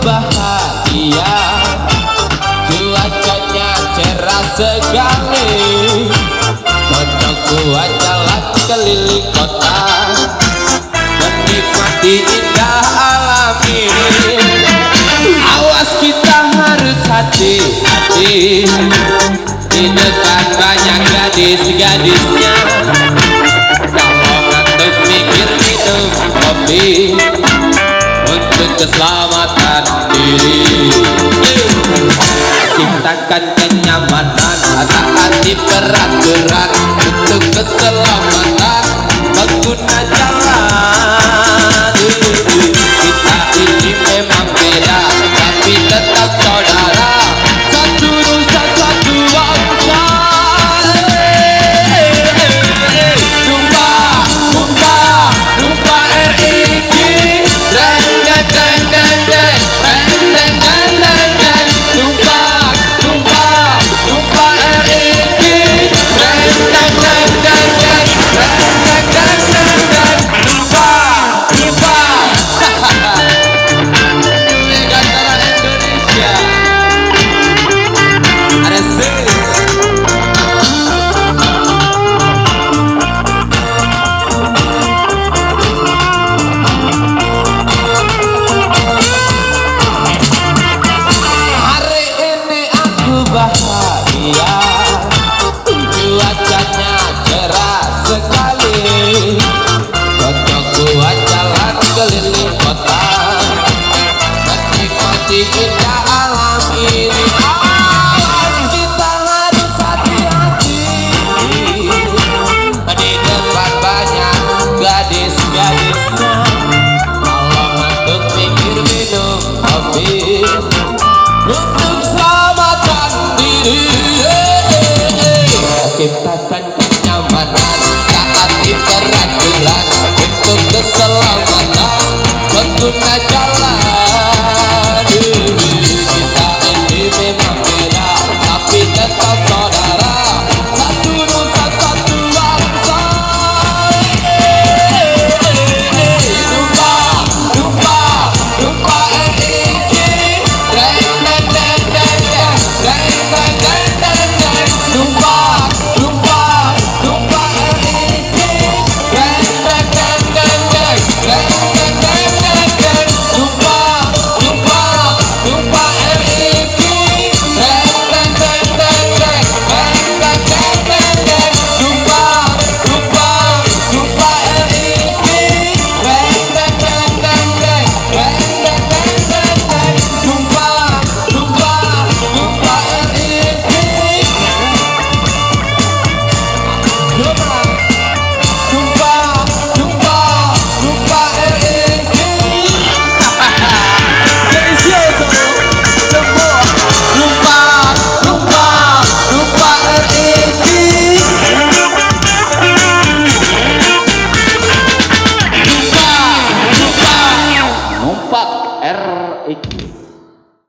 bahagia, cuacanya cerah sekali, cocok buat jalan keliling kota, menikmati indah alam ini. Awas kita harus hati-hati, di depan banyak gadis-gadisnya. Kalau ngantuk mikir minum kopi untuk keselamatan diri. Ciptakan kenyamanan, taati peraturan untuk keselamatan pengguna jalan. Kita ini memang beda, tapi tetap saudara, satu nusa satu bangsa. Sumpah RIK, deng deng deng deng deng deng deng deng deng. Sumpah RIK, deng deng deng deng deng deng deng deng deng. Sumpah Megantara Indonesia. Ada sih. Hari ini aku bahagia, cuacanya cerah sekali, cocok buat jalan keliling kota, menikmati indah alam ini. Awas kita harus hati-hati, di depan banyak gadis-gadisnya. Kalau ngantuk pikir minum kopi untuk keselamatan diri. Ciptakan kenyamanan, taati peraturan untuk keselamatan